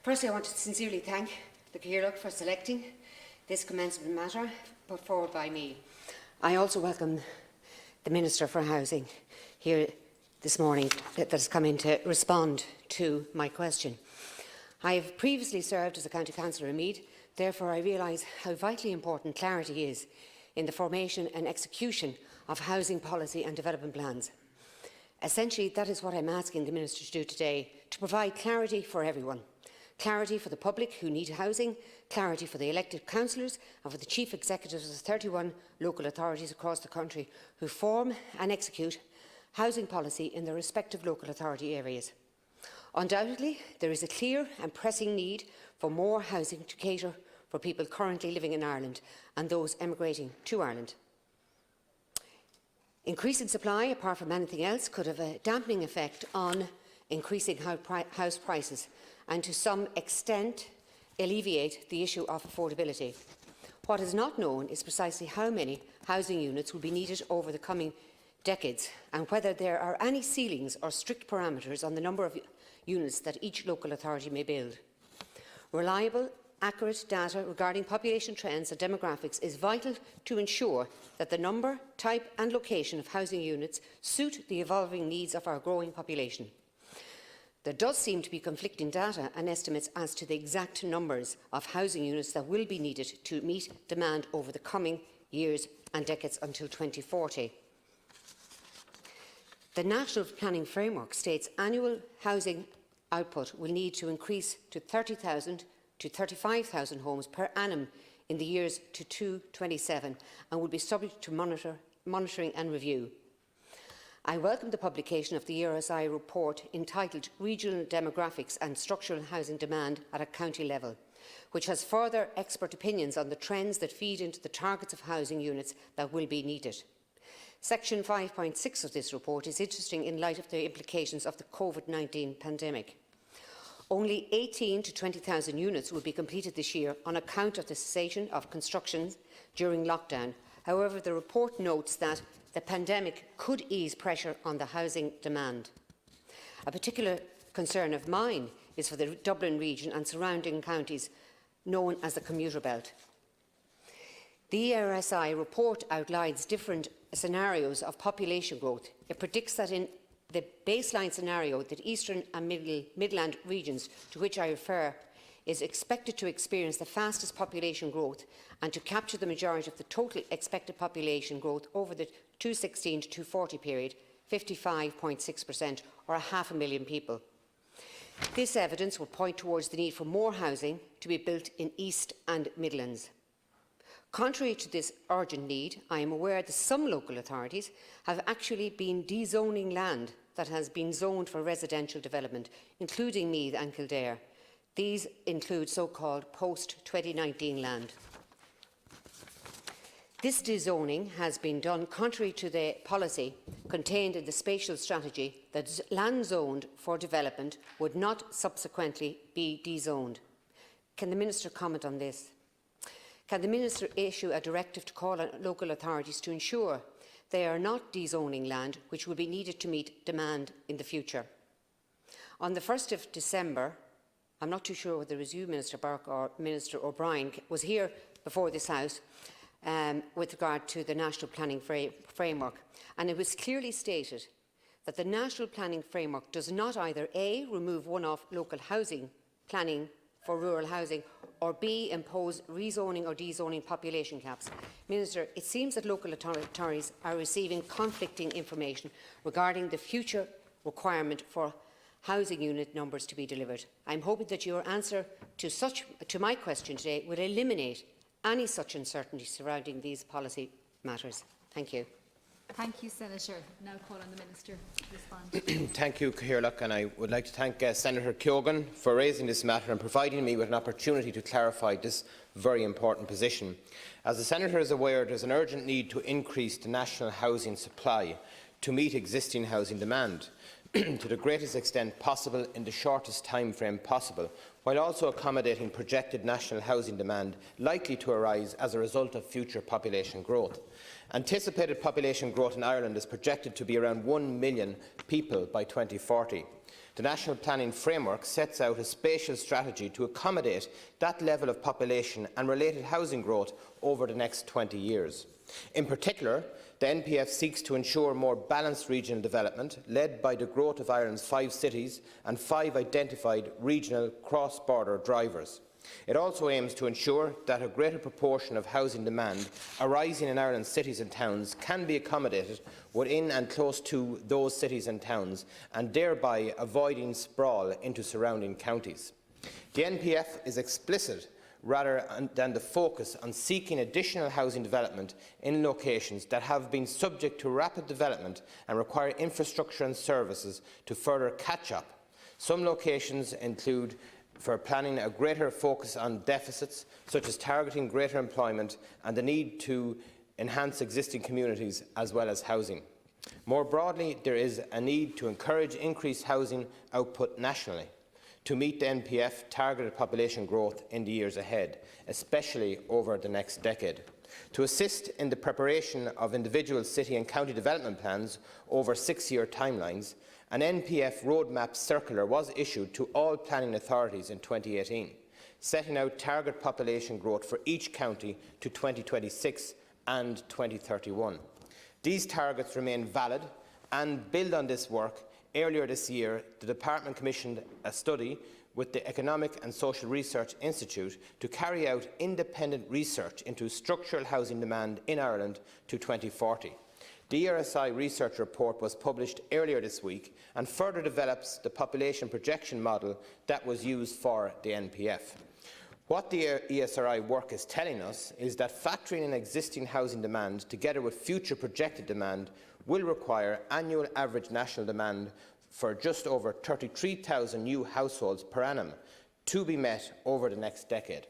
Firstly, I want to sincerely thank the Caoirleach for selecting this commencement matter put forward by me. I also welcome the Minister for Housing here this morning that has come in to respond to my question. I have previously served as a County Councillor in Meath, therefore I realise how vitally important clarity is in the formation and execution of housing policy and development plans. Essentially, that is what I am asking the Minister to do today, to provide clarity for everyone. Clarity for the public who need housing, clarity for the elected councillors and for the chief executives of the 31 local authorities across the country who form and execute housing policy in their respective local authority areas. Undoubtedly, there is a clear and pressing need for more housing to cater for people currently living in Ireland and those emigrating to Ireland. Increasing supply, apart from anything else, could have a dampening effect on increasing house prices and to some extent alleviate the issue of affordability. What is not known is precisely how many housing units will be needed over the coming decades and whether there are any ceilings or strict parameters on the number of units that each local authority may build. Reliable, accurate data regarding population trends and demographics is vital to ensure that the number, type and location of housing units suit the evolving needs of our growing population. There does seem to be conflicting data and estimates as to the exact numbers of housing units that will be needed to meet demand over the coming years and decades until 2040. The National Planning Framework states annual housing output will need to increase to 30,000 to 35,000 homes per annum in the years to 2027 and will be subject to monitoring and review. I welcome the publication of the ERSI report entitled Regional Demographics and Structural Housing Demand at a County Level, which has further expert opinions on the trends that feed into the targets of housing units that will be needed. Section 5.6 of this report is interesting in light of the implications of the COVID-19 pandemic. Only 18,000 to 20,000 units will be completed this year on account of the cessation of construction during lockdown. However, the report notes that the pandemic could ease pressure on the housing demand. A particular concern of mine is for the Dublin region and surrounding counties known as the commuter belt. The ERSI report outlines different scenarios of population growth. It predicts that in the baseline scenario that Eastern and Midland regions, to which I refer, is expected to experience the fastest population growth and to capture the majority of the total expected population growth over the 2016 to 2040 period, 55.6%, or 500,000 people. This evidence will point towards the need for more housing to be built in East and Midlands. Contrary to this urgent need, I am aware that some local authorities have actually been dezoning land that has been zoned for residential development, including Meath and Kildare. These include so-called post-2019 land. This dezoning has been done contrary to the policy contained in the spatial strategy that land zoned for development would not subsequently be dezoned. Can the Minister comment on this? Can the Minister issue a directive to call on local authorities to ensure they are not dezoning land which will be needed to meet demand in the future? On the 1st of December, I'm not too sure whether it was you, Minister Burke, or Minister O'Brien, was here before this House with regard to the National Planning Framework, and it was clearly stated that the National Planning Framework does not either A, remove one-off local housing planning for rural housing, or B, impose rezoning or dezoning population caps. Minister, it seems that local authorities are receiving conflicting information regarding the future requirement for housing unit numbers to be delivered. I am hoping that your answer to my question today will eliminate any such uncertainty surrounding these policy matters. Thank you. Thank you, Senator. Now call on the Minister to respond. Thank you, Caoirleach, and I would like to thank Senator Keogan for raising this matter and providing me with an opportunity to clarify this very important position. As the Senator is aware, there is an urgent need to increase the national housing supply to meet existing housing demand to the greatest extent possible in the shortest time frame possible, while also accommodating projected national housing demand likely to arise as a result of future population growth. Anticipated population growth in Ireland is projected to be around 1 million people by 2040. The National Planning Framework sets out a spatial strategy to accommodate that level of population and related housing growth over the next 20 years. In particular, the NPF seeks to ensure more balanced regional development, led by the growth of Ireland's 5 cities and 5 identified regional cross-border drivers. It also aims to ensure that a greater proportion of housing demand arising in Ireland's cities and towns can be accommodated within and close to those cities and towns, and thereby avoiding sprawl into surrounding counties. The NPF is explicit rather than the focus on seeking additional housing development in locations that have been subject to rapid development and require infrastructure and services to further catch up. Some locations include for planning a greater focus on deficits, such as targeting greater employment and the need to enhance existing communities as well as housing. More broadly, there is a need to encourage increased housing output nationally to meet the NPF targeted population growth in the years ahead, especially over the next decade. To assist in the preparation of individual city and county development plans over 6-year timelines, an NPF roadmap circular was issued to all planning authorities in 2018, setting out target population growth for each county to 2026 and 2031. These targets remain valid, and build on this work. Earlier this year, the Department commissioned a study with the Economic and Social Research Institute to carry out independent research into structural housing demand in Ireland to 2040. The ERSI research report was published earlier this week and further develops the population projection model that was used for the NPF. What the ESRI work is telling us is that factoring in existing housing demand together with future projected demand will require annual average national demand for just over 33,000 new households per annum to be met over the next decade.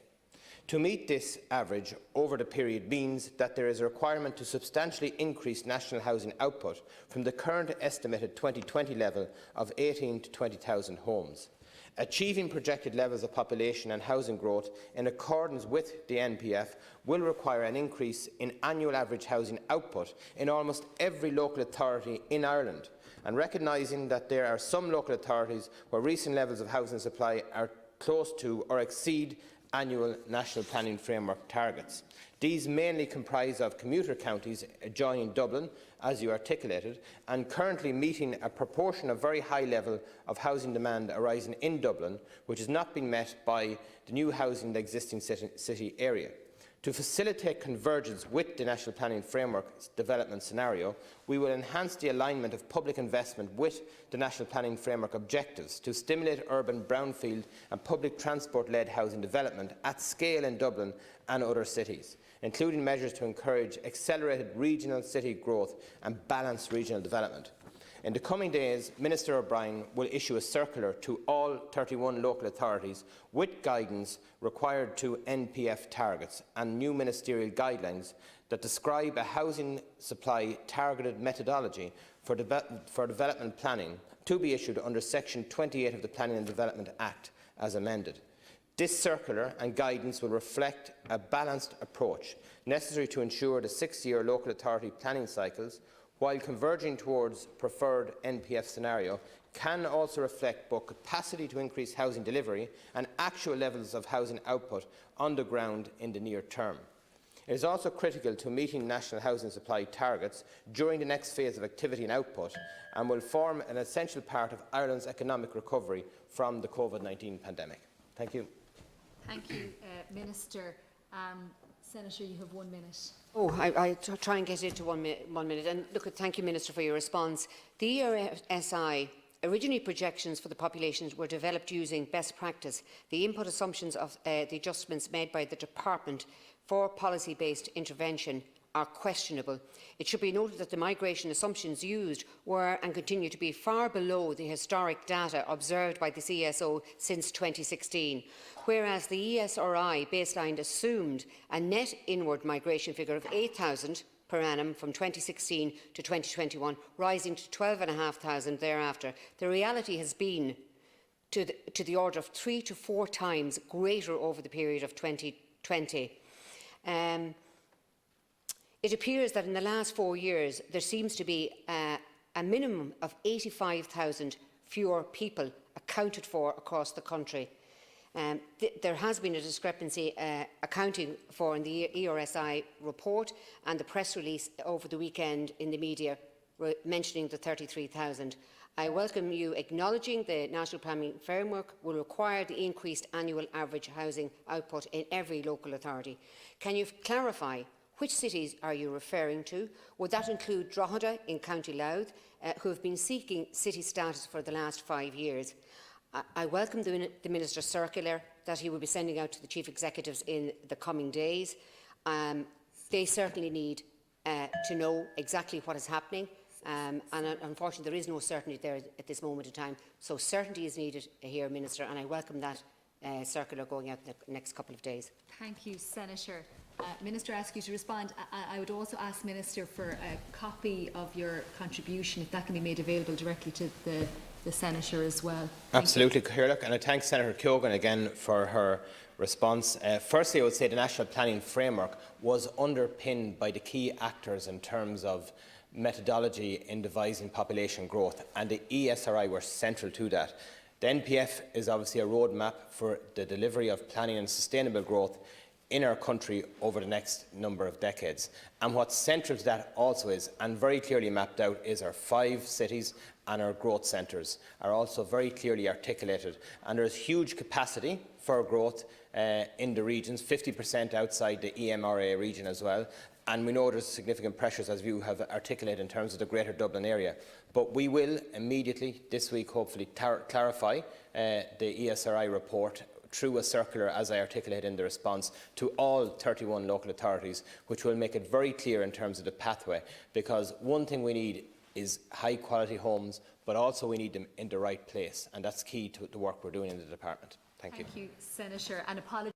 To meet this average over the period means that there is a requirement to substantially increase national housing output from the current estimated 2020 level of 18,000 to 20,000 homes. Achieving projected levels of population and housing growth in accordance with the NPF will require an increase in annual average housing output in almost every local authority in Ireland, and recognising that there are some local authorities where recent levels of housing supply are close to or exceed annual National Planning Framework targets. These mainly comprise of commuter counties adjoining Dublin, as you articulated, and currently meeting a proportion of very high level of housing demand arising in Dublin, which is not being met by the new housing in the existing city area. To facilitate convergence with the National Planning Framework development scenario, we will enhance the alignment of public investment with the National Planning Framework objectives to stimulate urban, brownfield and public transport-led housing development at scale in Dublin and other cities, including measures to encourage accelerated regional city growth and balanced regional development. In the coming days, Minister O'Brien will issue a circular to all 31 local authorities with guidance required to NPF targets and new ministerial guidelines that describe a housing supply targeted methodology for development planning to be issued under Section 28 of the Planning and Development Act as amended. This circular and guidance will reflect a balanced approach necessary to ensure the 6-year local authority planning cycles, while converging towards preferred NPF scenario, can also reflect both capacity to increase housing delivery and actual levels of housing output on the ground in the near term. It is also critical to meeting national housing supply targets during the next phase of activity and output, and will form an essential part of Ireland's economic recovery from the COVID-19 pandemic. Thank you. Thank you, Minister. Senator, you have 1 minute. Oh, I try and get into one minute. And look, thank you, Minister, for your response. The ERSI originally projections for the populations were developed using best practice. The input assumptions of the adjustments made by the Department for policy-based intervention are questionable. It should be noted that the migration assumptions used were and continue to be far below the historic data observed by the CSO since 2016, whereas the ESRI baseline assumed a net inward migration figure of 8,000 per annum from 2016 to 2021, rising to 12,500 thereafter. The reality has been to the order of 3 to 4 times greater over the period of 2020. It appears that in the last 4 years there seems to be a minimum of 85,000 fewer people accounted for across the country. There has been a discrepancy accounting for in the ERSI report and the press release over the weekend in the media mentioning the 33,000. I welcome you acknowledging the National Planning Framework will require the increased annual average housing output in every local authority. Can you clarify which cities are you referring to? Would that include Drogheda in County Louth, who have been seeking city status for the last 5 years? I welcome the Minister's circular that he will be sending out to the Chief Executives in the coming days. They certainly need to know exactly what is happening, and unfortunately there is no certainty there at this moment in time. So certainty is needed here, Minister, and I welcome that circular going out in the next couple of days. Thank you, Senator. Minister, I ask you to respond. I would also ask Minister for a copy of your contribution, if that can be made available directly to the Senator as well. Absolutely, Caoirleach, and I thank Senator Keogan again for her response. Firstly, I would say the National Planning Framework was underpinned by the key actors in terms of methodology in devising population growth, and the ESRI were central to that. The NPF is obviously a roadmap for the delivery of planning and sustainable growth in our country over the next number of decades. And what's central to that also is, and very clearly mapped out, is our 5 cities and our growth centres are also very clearly articulated. And there is huge capacity for growth in the regions, 50% outside the EMRA region as well. And we know there's significant pressures, as you have articulated, in terms of the Greater Dublin area. But we will immediately, this week, hopefully clarify the ESRI report through a circular, as I articulated in the response, to all 31 local authorities, which will make it very clear in terms of the pathway. Because one thing we need is high-quality homes, but also we need them in the right place. And that's key to the work we're doing in the department. Thank you. Thank you, Senator. And apologies.